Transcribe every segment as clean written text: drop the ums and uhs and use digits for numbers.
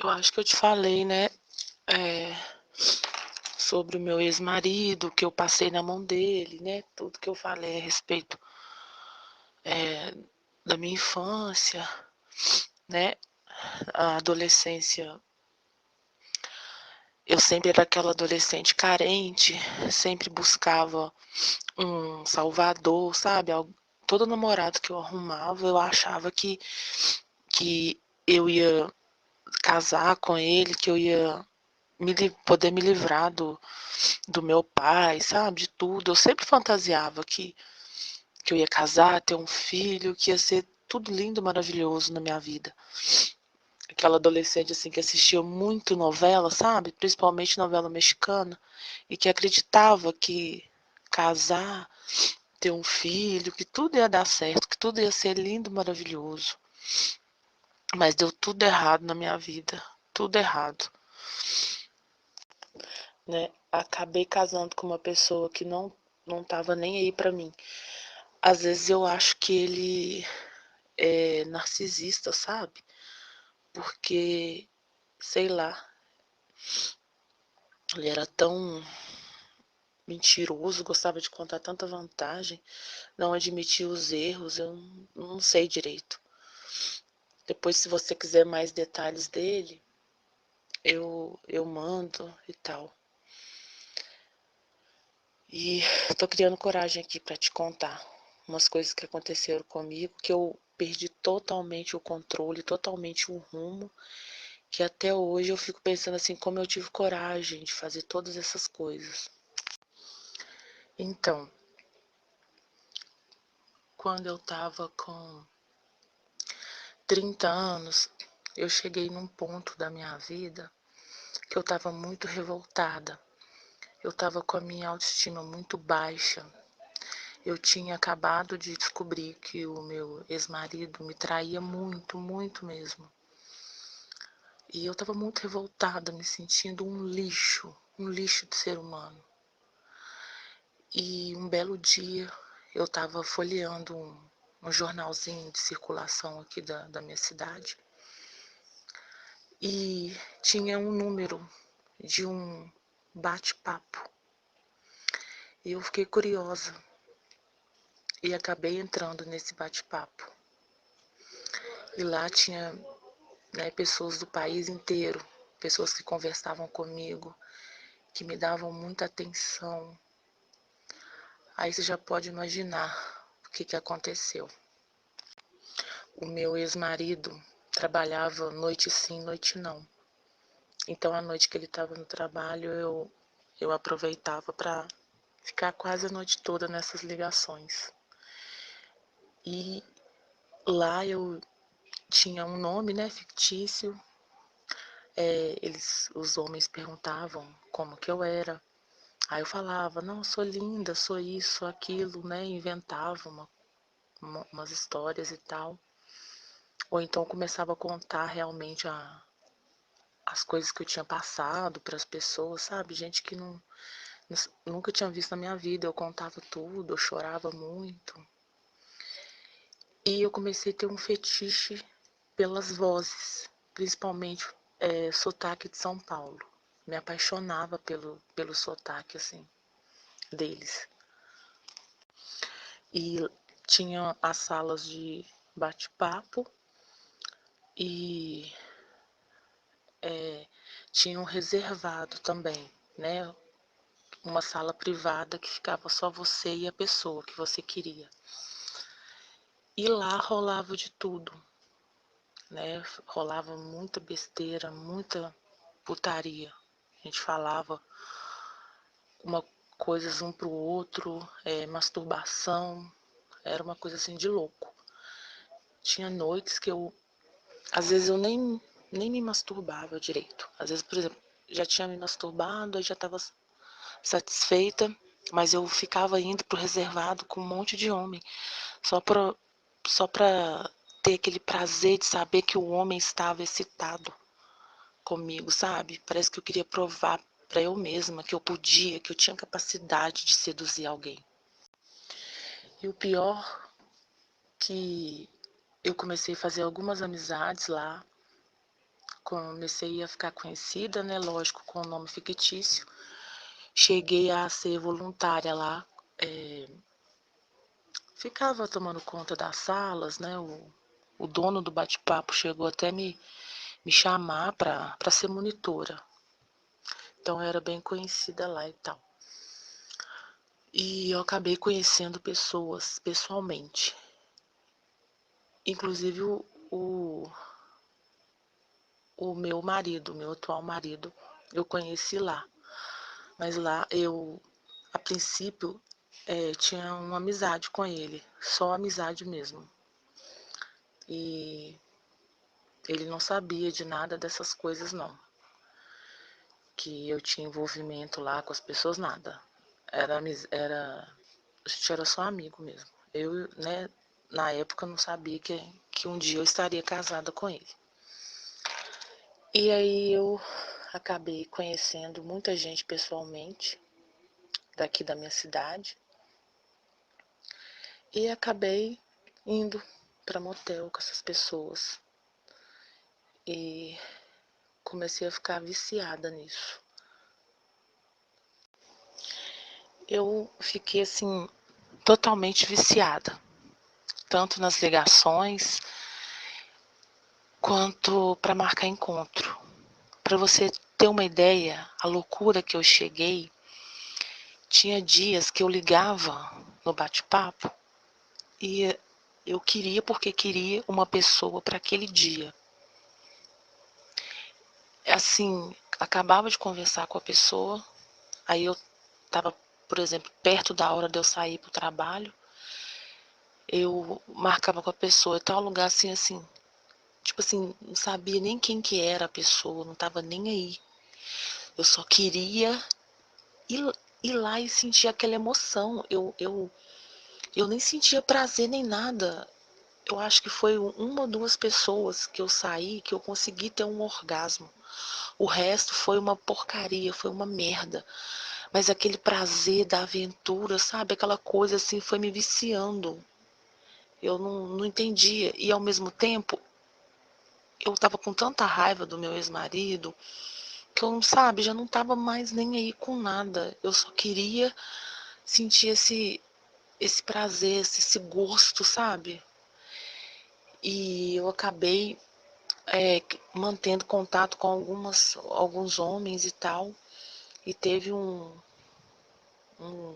Eu acho que eu te falei, né, eh, sobre o meu ex-marido, que eu passei na mão dele, né, tudo que eu falei a respeito, eh, da minha infância, né, a adolescência. Eu sempre era aquela adolescente carente, sempre buscava um salvador, sabe, todo namorado que eu arrumava, eu achava que eu ia casar com ele, que eu ia poder me livrar do meu pai, sabe, de tudo. Eu sempre fantasiava que eu ia casar, ter um filho, que ia ser tudo lindo, maravilhoso na minha vida. Aquela adolescente assim que assistia muito novela, sabe? Principalmente novela mexicana, e que acreditava que casar, ter um filho, que tudo ia dar certo, que tudo ia ser lindo, maravilhoso. Mas deu tudo errado na minha vida, tudo errado, né? Acabei casando com uma pessoa que não tava nem aí pra mim. Às vezes eu acho que ele é narcisista, sabe? Porque, sei lá, ele era tão mentiroso, gostava de contar tanta vantagem, não admitia os erros, eu não sei direito. Depois, se você quiser mais detalhes dele, eu mando e tal. E tô criando coragem aqui para te contar umas coisas que aconteceram comigo, que eu perdi totalmente o controle, totalmente o rumo, que até hoje eu fico pensando assim, como eu tive coragem de fazer todas essas coisas. Então, quando eu tava com 30 anos, eu cheguei num ponto da minha vida que eu tava muito revoltada. Eu tava com a minha autoestima muito baixa. Eu tinha acabado de descobrir que o meu ex-marido me traía muito, muito mesmo. E eu tava muito revoltada, me sentindo um lixo de ser humano. E um belo dia eu tava folheando um jornalzinho de circulação aqui da minha cidade. E tinha um número de um bate-papo. E eu fiquei curiosa e acabei entrando nesse bate-papo. E lá tinha, né, pessoas do país inteiro, pessoas que conversavam comigo, que me davam muita atenção. Aí você já pode imaginar o que aconteceu. O meu ex-marido trabalhava noite sim, noite não. Então, à noite que ele estava no trabalho, eu aproveitava para ficar quase a noite toda nessas ligações. E lá eu tinha um nome, né, fictício. Os homens perguntavam como que eu era. Aí eu falava, não, eu sou linda, sou isso, sou aquilo, né? Inventava umas histórias e tal. Ou então começava a contar realmente as coisas que eu tinha passado para as pessoas, sabe? Gente que nunca tinha visto na minha vida. Eu contava tudo, eu chorava muito. E eu comecei a ter um fetiche pelas vozes, principalmente sotaque de São Paulo. Me apaixonava pelo sotaque, assim, deles. E tinha as salas de bate-papo e tinha um reservado também, né? Uma sala privada que ficava só você e a pessoa que você queria. E lá rolava de tudo, né? Rolava muita besteira, muita putaria. A gente falava uma coisas um pro outro, masturbação, era uma coisa assim de louco. Tinha noites que às vezes eu nem me masturbava direito. Às vezes, por exemplo, já tinha me masturbado, aí já estava satisfeita, mas eu ficava indo pro reservado com um monte de homem, só pra, só pra ter aquele prazer de saber que o homem estava excitado comigo, sabe? Parece que eu queria provar pra eu mesma que eu podia, que eu tinha capacidade de seduzir alguém. E o pior que eu comecei a fazer algumas amizades lá, comecei a ficar conhecida, né? Lógico, com o nome fictício. Cheguei a ser voluntária lá. Ficava tomando conta das salas, né? O dono do bate-papo chegou até me chamar para ser monitora. Então eu era bem conhecida lá e tal. E eu acabei conhecendo pessoas pessoalmente. Inclusive o meu marido, meu atual marido, eu conheci lá. Mas lá eu, a princípio, tinha uma amizade com ele, só amizade mesmo. E ele não sabia de nada dessas coisas, não. Que eu tinha envolvimento lá com as pessoas, nada. A gente era só amigo mesmo. Eu, né, na época não sabia que um dia eu estaria casada com ele. E aí eu acabei conhecendo muita gente pessoalmente, daqui da minha cidade. E acabei indo para motel com essas pessoas. E comecei a ficar viciada nisso. Eu fiquei assim, totalmente viciada. Tanto nas ligações, quanto para marcar encontro. Para você ter uma ideia, a loucura que eu cheguei, tinha dias que eu ligava no bate-papo e eu queria porque queria uma pessoa para aquele dia. Assim, acabava de conversar com a pessoa, aí eu estava, por exemplo, perto da hora de eu sair para o trabalho, eu marcava com a pessoa, tal lugar assim, assim. Tipo assim, não sabia nem quem que era a pessoa, não estava nem aí. Eu só queria ir lá e sentir aquela emoção. Eu nem sentia prazer nem nada. Eu acho que foi uma ou duas pessoas que eu saí que eu consegui ter um orgasmo. O resto foi uma porcaria, foi uma merda. Mas aquele prazer da aventura, sabe? Aquela coisa assim foi me viciando. Eu não entendia. E ao mesmo tempo, eu tava com tanta raiva do meu ex-marido que eu, sabe, já não tava mais nem aí com nada. Eu só queria sentir esse prazer, esse gosto, sabe? E eu acabei mantendo contato com alguns homens e tal. E teve um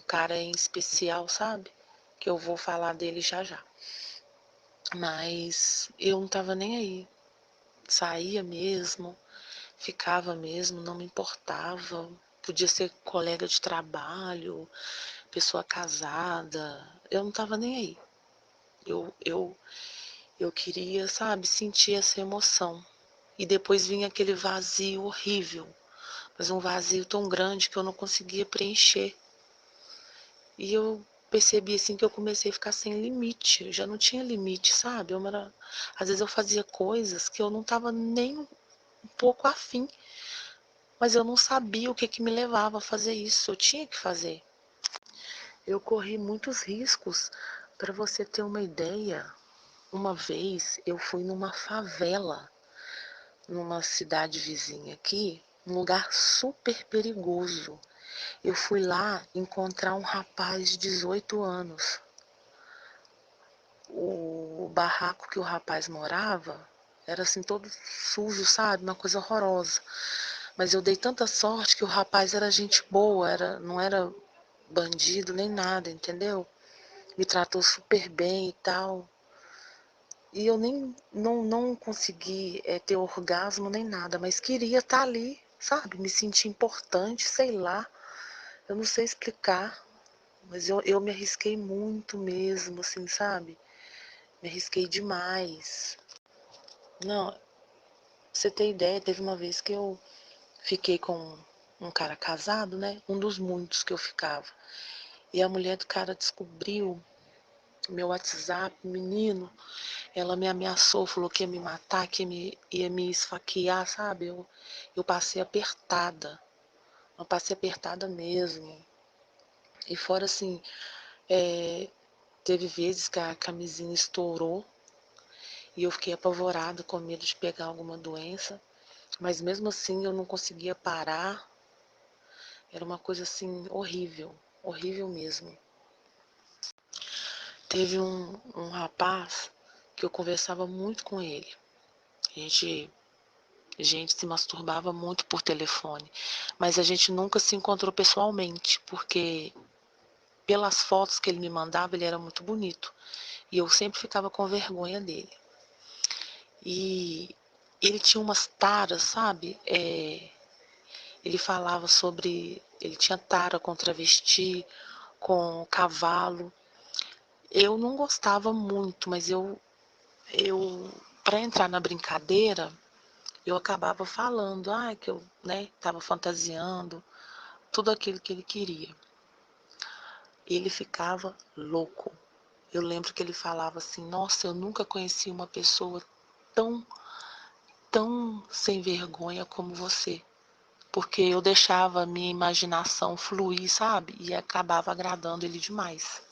cara em especial, sabe? Que eu vou falar dele já já. Mas eu não tava nem aí. Saía mesmo, ficava mesmo, não me importava. Podia ser colega de trabalho, pessoa casada. Eu não tava nem aí. Eu, eu, eu queria, sabe, sentir essa emoção. E depois vinha aquele vazio horrível. Mas um vazio tão grande que eu não conseguia preencher. E eu percebi assim que eu comecei a ficar sem limite. Eu já não tinha limite, sabe? Às vezes eu fazia coisas que eu não estava nem um pouco afim. Mas eu não sabia o que que me levava a fazer isso. Eu tinha que fazer. Eu corri muitos riscos. Para você ter uma ideia, uma vez eu fui numa favela, numa cidade vizinha aqui, um lugar super perigoso. Eu fui lá encontrar um rapaz de 18 anos. O barraco que o rapaz morava era assim todo sujo, sabe? Uma coisa horrorosa. Mas eu dei tanta sorte que o rapaz era gente boa, não era bandido nem nada, entendeu? Me tratou super bem e tal. E eu nem não consegui ter orgasmo nem nada, mas queria estar ali, sabe? Me sentir importante, sei lá. Eu não sei explicar, mas eu me arrisquei muito mesmo, assim, sabe? Me arrisquei demais. Não, pra você ter ideia, teve uma vez que eu fiquei com um cara casado, né? Um dos muitos que eu ficava. E a mulher do cara descobriu meu WhatsApp, menino. Ela me ameaçou, falou que ia me matar, ia me esfaquear, sabe? Eu passei apertada. Eu passei apertada mesmo. E fora assim, teve vezes que a camisinha estourou e eu fiquei apavorada com medo de pegar alguma doença. Mas mesmo assim eu não conseguia parar. Era uma coisa assim horrível, horrível mesmo. Teve um rapaz que eu conversava muito com ele. A gente se masturbava muito por telefone, mas a gente nunca se encontrou pessoalmente, porque pelas fotos que ele me mandava, ele era muito bonito. E eu sempre ficava com vergonha dele. E ele tinha umas taras, sabe? Ele falava sobre... Ele tinha tara com travesti, com cavalo. Eu não gostava muito, mas para entrar na brincadeira, eu acabava falando, que eu, né, estava fantasiando, tudo aquilo que ele queria. Ele ficava louco. Eu lembro que ele falava assim, nossa, eu nunca conheci uma pessoa tão, tão sem vergonha como você. Porque eu deixava a minha imaginação fluir, sabe? E acabava agradando ele demais.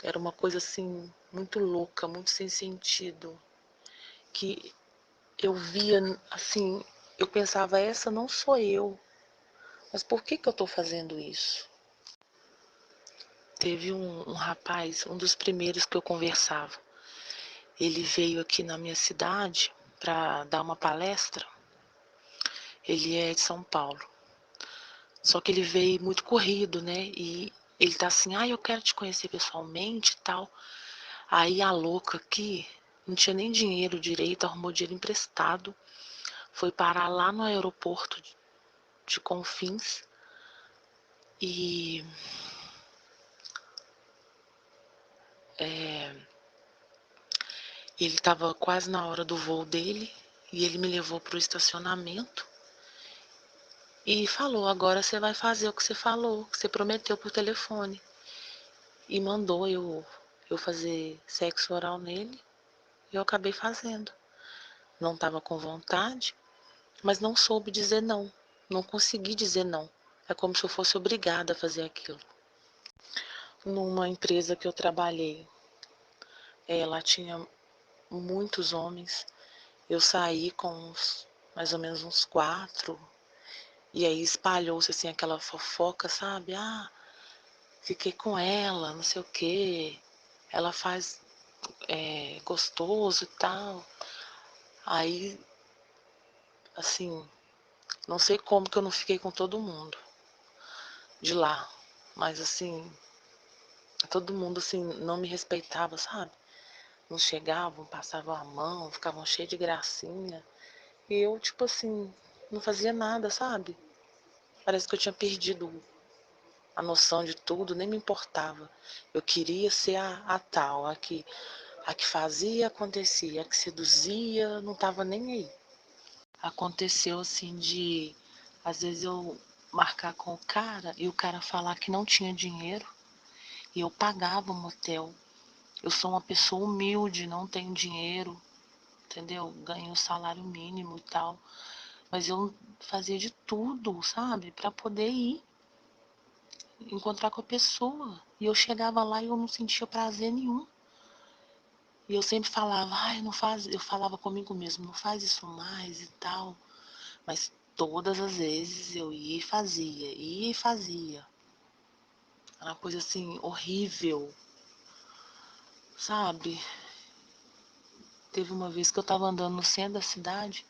Era uma coisa assim, muito louca, muito sem sentido. Que eu via, assim, eu pensava, essa não sou eu. Mas por que que eu tô fazendo isso? Teve um rapaz, um dos primeiros que eu conversava. Ele veio aqui na minha cidade para dar uma palestra. Ele é de São Paulo. Só que ele veio muito corrido, né? E ele tá assim, eu quero te conhecer pessoalmente e tal. Aí a louca aqui não tinha nem dinheiro direito, arrumou dinheiro emprestado. Foi parar lá no aeroporto de Confins. E ele estava quase na hora do voo dele. E ele me levou para o estacionamento. E falou, agora você vai fazer o que você falou, que você prometeu por telefone. E mandou eu fazer sexo oral nele. E eu acabei fazendo. Não estava com vontade, mas não soube dizer não. Não consegui dizer não. É como se eu fosse obrigada a fazer aquilo. Numa empresa que eu trabalhei, lá tinha muitos homens. Eu saí com mais ou menos uns 4. E aí espalhou-se assim aquela fofoca, sabe? Fiquei com ela, não sei o quê. Ela faz gostoso e tal. Aí, assim, não sei como que eu não fiquei com todo mundo de lá. Mas assim, todo mundo assim não me respeitava, sabe? Não chegavam, passavam a mão, ficavam cheios de gracinha. E eu, tipo assim, não fazia nada, sabe? Parece que eu tinha perdido a noção de tudo, nem me importava. Eu queria ser a tal, a que fazia, acontecia, a que seduzia, não tava nem aí. Aconteceu assim de, às vezes eu marcar com o cara e o cara falar que não tinha dinheiro e eu pagava o motel. Eu sou uma pessoa humilde, não tenho dinheiro, entendeu? Ganho o salário mínimo e tal. Mas eu fazia de tudo, sabe? Pra poder ir encontrar com a pessoa. E eu chegava lá e eu não sentia prazer nenhum. E eu sempre falava, não faz, eu falava comigo mesmo, não faz isso mais e tal. Mas todas as vezes eu ia e fazia. Era uma coisa assim, horrível, sabe? Teve uma vez que eu tava andando no centro da cidade,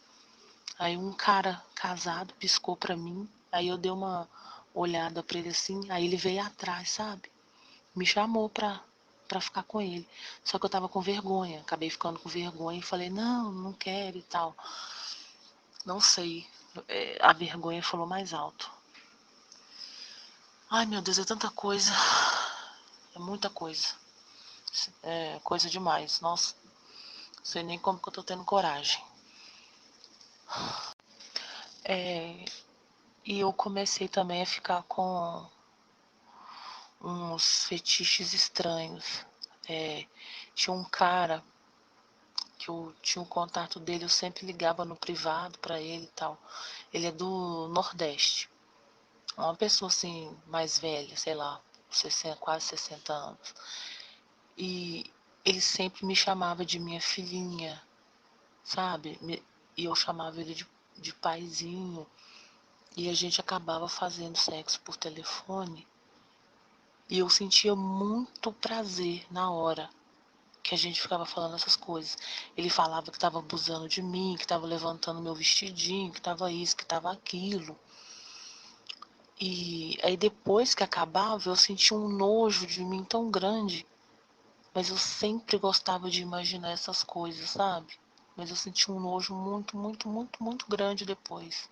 aí um cara casado piscou pra mim, aí eu dei uma olhada pra ele assim, aí ele veio atrás, sabe? Me chamou pra ficar com ele. Só que eu tava com vergonha, acabei ficando com vergonha e falei, não, não quero e tal. Não sei, a vergonha falou mais alto. Ai, meu Deus, é tanta coisa. É muita coisa. É coisa demais. Nossa, não sei nem como que eu tô tendo coragem. E eu comecei também a ficar com uns fetiches estranhos. Tinha um cara que eu tinha um contato dele, eu sempre ligava no privado pra ele e tal. Ele é do Nordeste. Uma pessoa assim, mais velha, sei lá, 60, quase 60 anos. E ele sempre me chamava de minha filhinha, sabe? E eu chamava ele de de paizinho, e a gente acabava fazendo sexo por telefone, e eu sentia muito prazer na hora que a gente ficava falando essas coisas. Ele falava que estava abusando de mim, que estava levantando meu vestidinho, que estava isso, que estava aquilo. E aí depois que acabava, eu sentia um nojo de mim tão grande, mas eu sempre gostava de imaginar essas coisas, sabe? Mas eu senti um nojo muito, muito, muito, muito grande depois.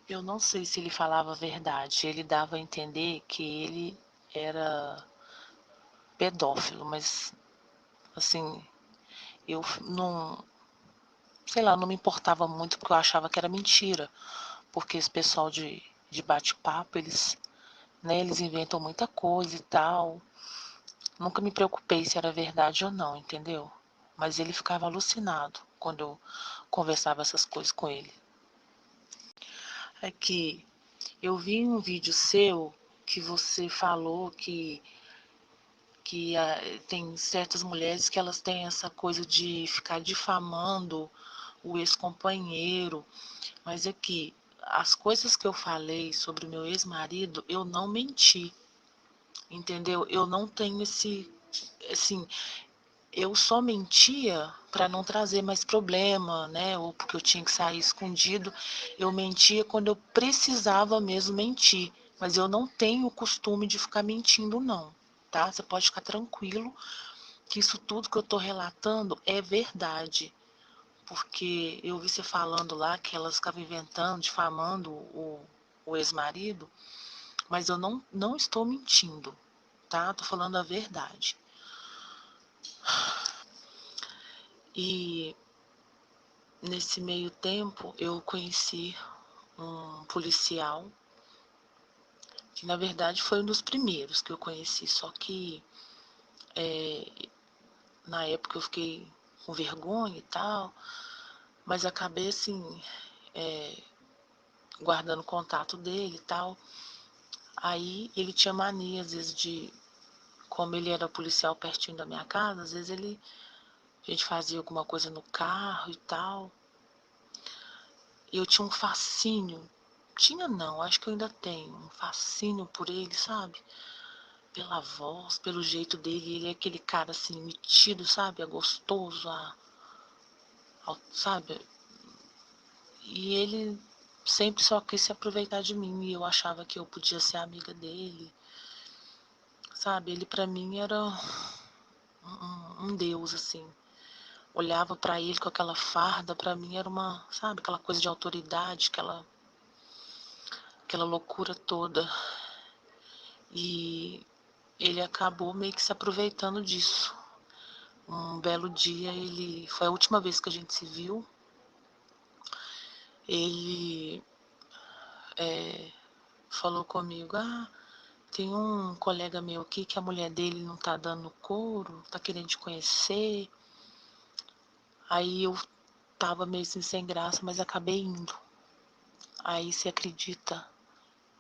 Eu não sei se ele falava a verdade. Ele dava a entender que ele era pedófilo, mas assim, eu não, sei lá, não me importava muito porque eu achava que era mentira. Porque esse pessoal de bate-papo, eles inventam muita coisa e tal. Nunca me preocupei se era verdade ou não, entendeu? Mas ele ficava alucinado quando eu conversava essas coisas com ele. Aqui, eu vi um vídeo seu que você falou que tem certas mulheres que elas têm essa coisa de ficar difamando o ex-companheiro. Mas aqui, as coisas que eu falei sobre o meu ex-marido, eu não menti, entendeu? Eu não tenho assim, eu só mentia para não trazer mais problema, né? Ou porque eu tinha que sair escondido. Eu mentia quando eu precisava mesmo mentir. Mas eu não tenho o costume de ficar mentindo, não, tá? Você pode ficar tranquilo que isso tudo que eu estou relatando é verdade. Porque eu vi você falando lá que elas ficavam inventando, difamando o ex-marido, mas eu não estou mentindo, tá? Estou falando a verdade. E nesse meio tempo eu conheci um policial, que na verdade foi um dos primeiros que eu conheci, só que na época eu fiquei com vergonha e tal, mas acabei assim, guardando contato dele e tal. Aí ele tinha mania, às vezes, como ele era policial pertinho da minha casa, às vezes a gente fazia alguma coisa no carro e tal. E eu tinha um fascínio, tinha não, acho que eu ainda tenho, um fascínio por ele, sabe? Pela voz, pelo jeito dele, ele é aquele cara assim, metido, sabe? É gostoso, sabe? E ele sempre só quis se aproveitar de mim e eu achava que eu podia ser amiga dele, sabe? Ele pra mim era um deus, assim. Olhava pra ele com aquela farda, pra mim era uma, sabe, aquela coisa de autoridade, aquela loucura toda. E ele acabou meio que se aproveitando disso. Um belo dia, foi a última vez que a gente se viu, ele falou comigo, tem um colega meu aqui que a mulher dele não tá dando couro, tá querendo te conhecer. Aí eu tava meio assim sem graça, mas acabei indo. Aí você acredita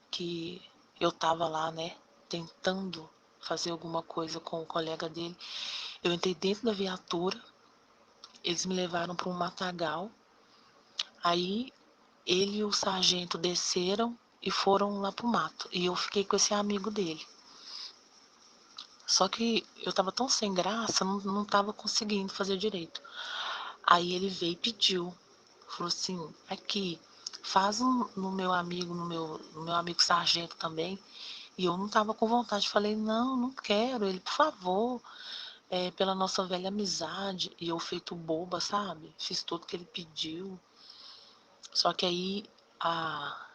que eu tava lá, né, tentando fazer alguma coisa com o colega dele. Eu entrei dentro da viatura, eles me levaram para um matagal. Aí ele e o sargento desceram e foram lá pro mato. E eu fiquei com esse amigo dele. Só que eu tava tão sem graça, não tava conseguindo fazer direito. Aí ele veio e pediu. Falou assim, aqui, faz no meu amigo, no meu amigo sargento também. E eu não tava com vontade. Falei, não quero. Ele, por favor, pela nossa velha amizade. E eu feito boba, sabe? Fiz tudo que ele pediu. Só que aí a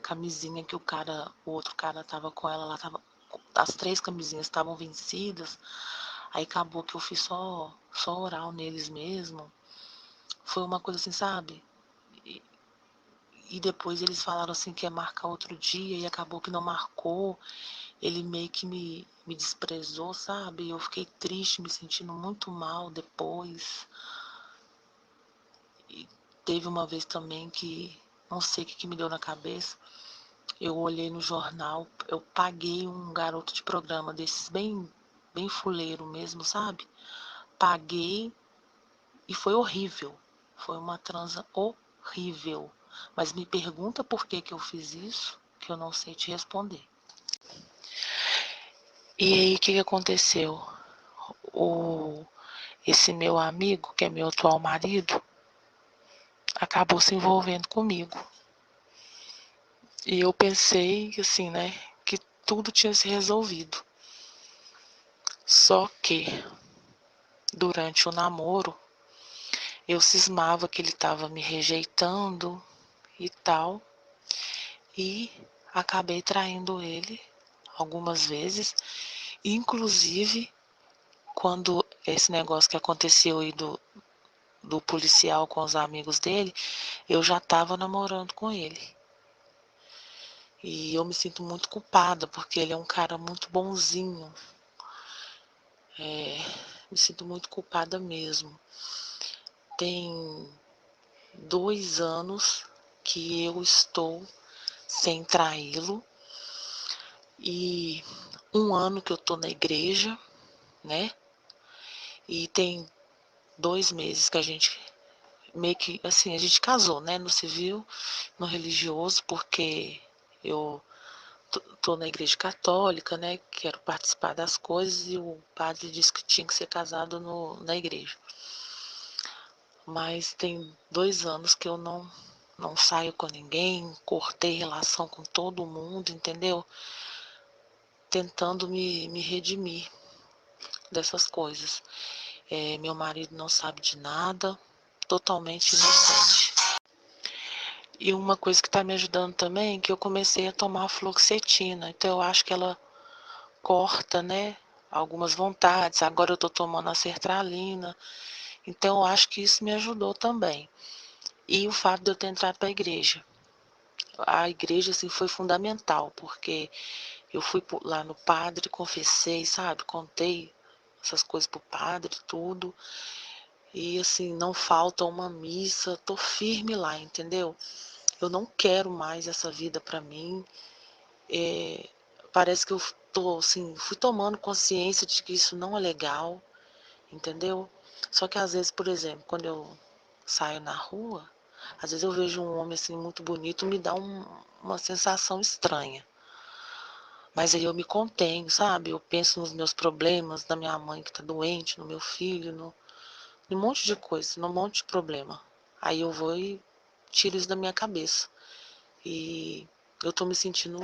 camisinha que o outro cara tava com ela, as três camisinhas estavam vencidas. Aí acabou que eu fiz só oral neles mesmo. Foi uma coisa assim, sabe? E depois eles falaram assim que ia marcar outro dia e acabou que não marcou. Ele meio que me desprezou, sabe? Eu fiquei triste, me sentindo muito mal depois. E teve uma vez também que não sei o que me deu na cabeça. Eu olhei no jornal, eu paguei um garoto de programa desses bem fuleiro mesmo, sabe? Paguei e foi horrível. Foi uma transa horrível. Mas me pergunta por que que eu fiz isso, que eu não sei te responder. E aí, o que que aconteceu? Esse meu amigo, que é meu atual marido, acabou se envolvendo comigo. E eu pensei, assim, né, que tudo tinha se resolvido. Só que, durante o namoro, eu cismava que ele estava me rejeitando e tal. E acabei traindo ele algumas vezes. Inclusive, quando esse negócio que aconteceu aí do policial com os amigos dele, eu já estava namorando com ele. E eu me sinto muito culpada, porque ele é um cara muito bonzinho. Me sinto muito culpada mesmo. Tem 2 anos que eu estou sem traí-lo. E 1 ano que eu tô na igreja, né? E tem 2 meses que a gente meio que, assim, a gente casou, né? No civil, no religioso, porque eu tô na igreja católica, né? Quero participar das coisas e o padre disse que tinha que ser casado na igreja. Mas tem 2 anos que eu não saio com ninguém, cortei relação com todo mundo, entendeu? Tentando me redimir dessas coisas. Meu marido não sabe de nada, totalmente inocente. E uma coisa que está me ajudando também é que eu comecei a tomar fluoxetina, então eu acho que ela corta, né, algumas vontades. Agora eu estou tomando a sertralina, então eu acho que isso me ajudou também. E o fato de eu ter entrado para a igreja. A igreja, assim, foi fundamental, porque eu fui lá no padre, confessei, sabe, contei essas coisas pro padre, tudo. E assim, não falta uma missa, tô firme lá, entendeu? Eu não quero mais essa vida pra mim. Parece que eu tô assim, fui tomando consciência de que isso não é legal, entendeu? Só que às vezes, por exemplo, quando eu saio na rua, às vezes eu vejo um homem assim muito bonito, me dá uma sensação estranha. Mas aí eu me contenho, sabe? Eu penso nos meus problemas, na minha mãe que tá doente, no meu filho, num monte de coisa, num monte de problema. Aí eu vou e tiro isso da minha cabeça. E eu tô me sentindo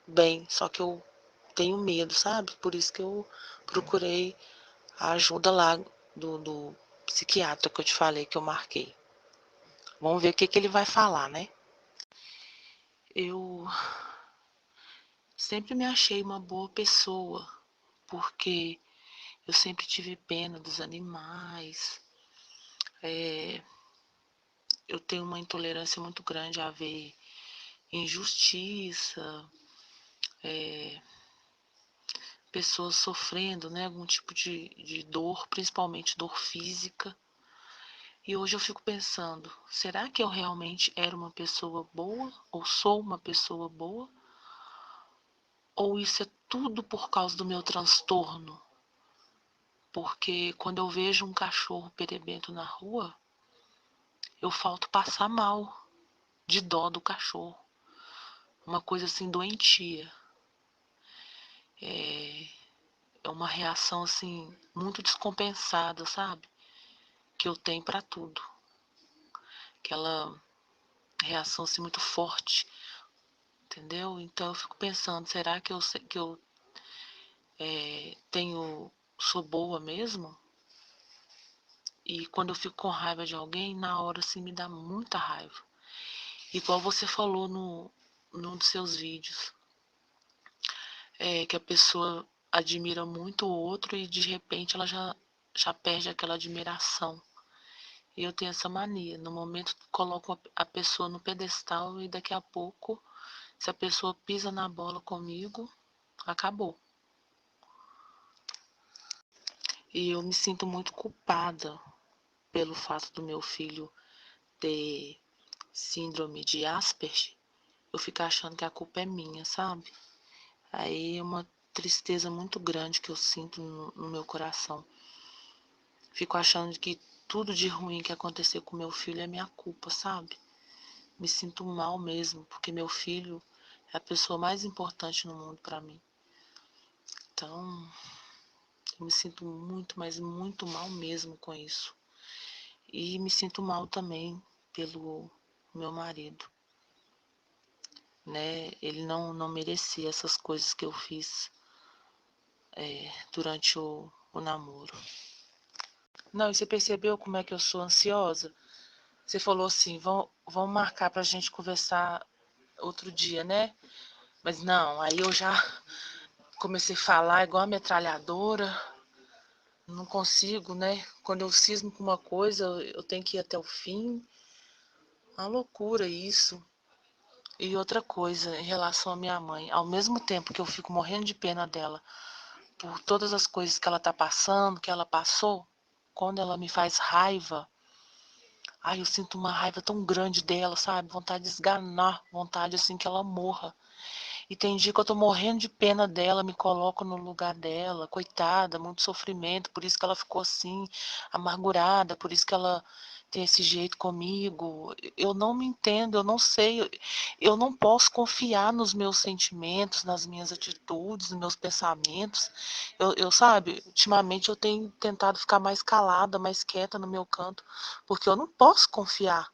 bem, só que eu tenho medo, sabe? Por isso que eu procurei a ajuda lá do psiquiatra que eu te falei, que eu marquei. Vamos ver o que ele vai falar, né? Eu sempre me achei uma boa pessoa, porque eu sempre tive pena dos animais. Eu tenho uma intolerância muito grande a ver injustiça, pessoas sofrendo, né, algum tipo de dor, principalmente dor física. E hoje eu fico pensando, será que eu realmente era uma pessoa boa? Ou sou uma pessoa boa? Ou isso é tudo por causa do meu transtorno? Porque quando eu vejo um cachorro perebento na rua, eu falto passar mal de dó do cachorro. Uma coisa assim doentia. É uma reação assim muito descompensada, sabe? Que eu tenho para tudo. Aquela reação assim muito forte, entendeu? Então eu fico pensando, será que eu sou boa mesmo? E quando eu fico com raiva de alguém, na hora assim me dá muita raiva. Igual você falou num dos seus vídeos, que a pessoa admira muito o outro e de repente ela já perde aquela admiração. E eu tenho essa mania. No momento coloco a pessoa no pedestal e daqui a pouco, se a pessoa pisa na bola comigo, acabou. E eu me sinto muito culpada pelo fato do meu filho ter síndrome de Asperger. Eu fico achando que a culpa é minha, sabe? Aí é uma tristeza muito grande que eu sinto no meu coração. Fico achando que tudo de ruim que aconteceu com meu filho é minha culpa, sabe? Me sinto mal mesmo, porque meu filho é a pessoa mais importante no mundo pra mim. Então, eu me sinto muito, mas muito mal mesmo com isso. E me sinto mal também pelo meu marido, né? Ele não merecia essas coisas que eu fiz durante o namoro. Não, e você percebeu como é que eu sou ansiosa? Você falou assim, vamos marcar pra gente conversar outro dia, né? Mas não, aí eu já comecei a falar igual a metralhadora. Não consigo, né? Quando eu cismo com uma coisa, eu tenho que ir até o fim. Uma loucura isso. E outra coisa, em relação à minha mãe, ao mesmo tempo que eu fico morrendo de pena dela por todas as coisas que ela tá passando, que ela passou, quando ela me faz raiva, ai, eu sinto uma raiva tão grande dela, sabe? Vontade de esganar, vontade assim que ela morra. E tem dia que eu tô morrendo de pena dela, me coloco no lugar dela, coitada, muito sofrimento, por isso que ela ficou assim, amargurada, por isso que ela tem esse jeito comigo. Eu não me entendo, eu não sei, eu não posso confiar nos meus sentimentos, nas minhas atitudes, nos meus pensamentos. Sabe, ultimamente eu tenho tentado ficar mais calada, mais quieta no meu canto, porque eu não posso confiar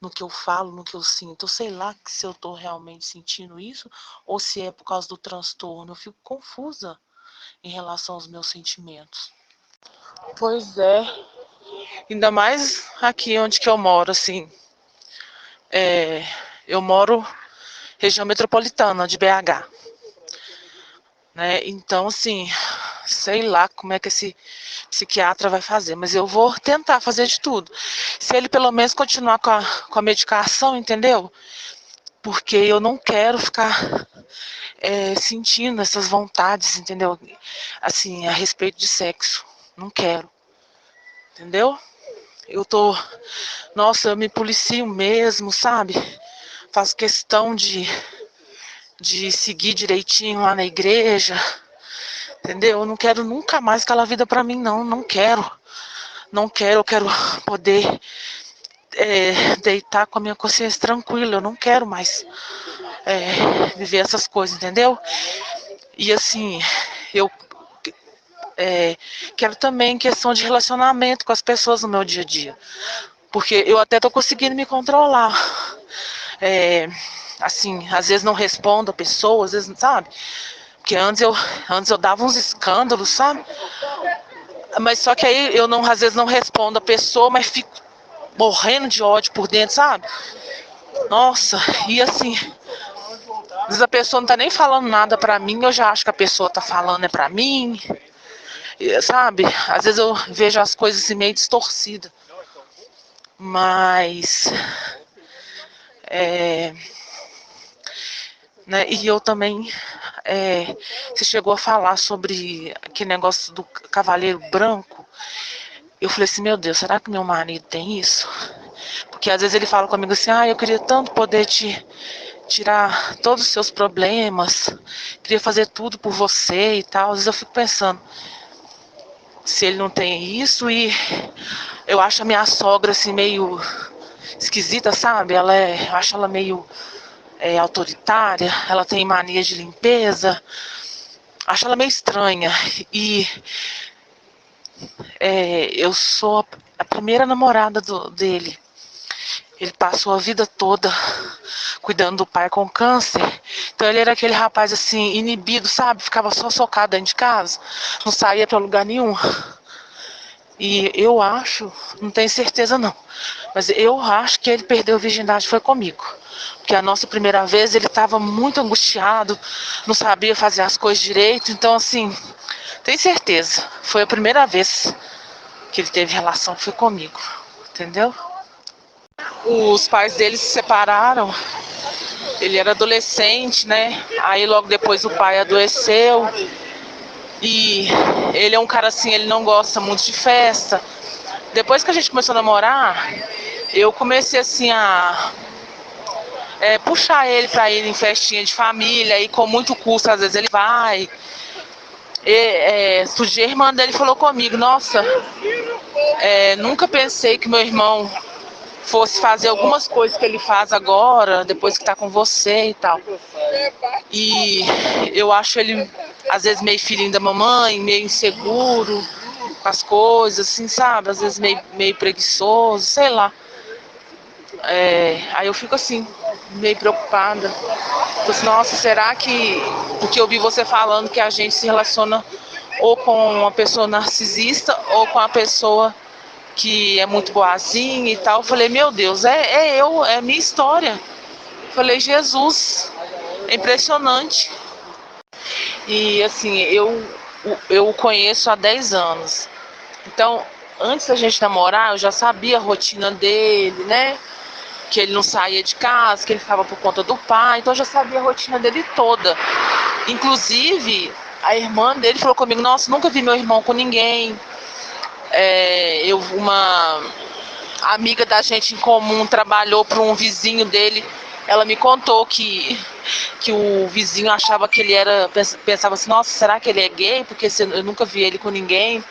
no que eu falo, no que eu sinto. Eu sei lá se eu estou realmente sentindo isso ou se é por causa do transtorno. Eu fico confusa em relação aos meus sentimentos. Pois é, ainda mais aqui onde que eu moro, assim. Eu moro região metropolitana de BH, né? Então, assim, sei lá como é que esse psiquiatra vai fazer, mas eu vou tentar fazer de tudo. Se ele pelo menos continuar com a medicação, entendeu? Porque eu não quero ficar sentindo essas vontades, entendeu? Assim, a respeito de sexo. Não quero, entendeu? Eu tô. Nossa, eu me policio mesmo, sabe? Faço questão de seguir direitinho lá na igreja, entendeu? Eu não quero nunca mais aquela vida pra mim, não. Não quero. Não quero, eu quero poder deitar com a minha consciência tranquila. Eu não quero mais viver essas coisas, entendeu? E assim, eu quero também questão de relacionamento com as pessoas no meu dia a dia. Porque eu até tô conseguindo me controlar. Assim, às vezes não respondo a pessoa, às vezes, sabe? Porque antes eu dava uns escândalos, sabe? Mas só que aí eu não, às vezes não respondo a pessoa, mas fico morrendo de ódio por dentro, sabe? Nossa, e assim, às vezes a pessoa não tá nem falando nada pra mim, eu já acho que a pessoa tá falando pra mim, sabe? Às vezes eu vejo as coisas assim meio distorcidas. Mas né, e eu também você chegou a falar sobre aquele negócio do cavaleiro branco. Eu falei assim, meu Deus, será que meu marido tem isso? Porque às vezes ele fala comigo assim, eu queria tanto poder te tirar todos os seus problemas, queria fazer tudo por você e tal. Às vezes eu fico pensando se ele não tem isso. E eu acho a minha sogra assim meio esquisita, sabe? Eu acho ela meio autoritária, ela tem mania de limpeza, acho ela meio estranha. E eu sou a primeira namorada dele. Ele passou a vida toda cuidando do pai com câncer. Então ele era aquele rapaz assim, inibido, sabe? Ficava só socado dentro de casa, não saía pra lugar nenhum. E eu acho, não tenho certeza não, mas eu acho que ele perdeu a virgindade foi comigo. Porque a nossa primeira vez ele estava muito angustiado, não sabia fazer as coisas direito. Então assim, tenho certeza, foi a primeira vez que ele teve relação, foi comigo, entendeu? Os pais dele se separaram, ele era adolescente, né? Aí logo depois o pai adoeceu. E ele é um cara assim, ele não gosta muito de festa. Depois que a gente começou a namorar, eu comecei assim a puxar ele pra ir em festinha de família. E com muito custo, às vezes ele vai. Outro dia a irmã dele falou comigo, nossa, Nunca pensei que meu irmão fosse fazer algumas coisas que ele faz agora, depois que tá com você e tal. E eu acho ele, às vezes, meio filhinho da mamãe, meio inseguro com as coisas, assim, sabe? Às vezes meio preguiçoso, sei lá. Aí eu fico assim, meio preocupada. Assim, nossa, será que... Porque eu vi você falando que a gente se relaciona ou com uma pessoa narcisista ou com a pessoa que é muito boazinha e tal. Eu falei, meu Deus, é a minha história. Eu falei, Jesus, é impressionante. E assim, eu o conheço há 10 anos. Então, antes da gente namorar, eu já sabia a rotina dele, né? Que ele não saía de casa, que ele ficava por conta do pai. Então eu já sabia a rotina dele toda. Inclusive, a irmã dele falou comigo, nossa, nunca vi meu irmão com ninguém. Uma amiga da gente em comum trabalhou para um vizinho dele. Ela me contou que o vizinho achava que ele pensava assim, nossa, será que ele é gay? Porque eu nunca vi ele com ninguém.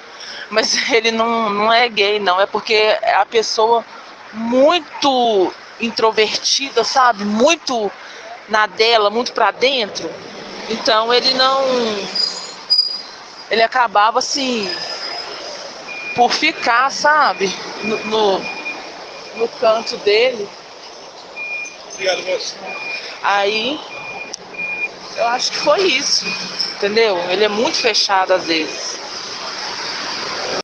Mas ele não é gay, não. É porque é a pessoa muito introvertida, sabe? Muito na dela, muito pra dentro. Então ele não... Ele acabava assim, por ficar, sabe? No canto dele. Obrigado, moço. Aí, eu acho que foi isso, entendeu? Ele é muito fechado às vezes.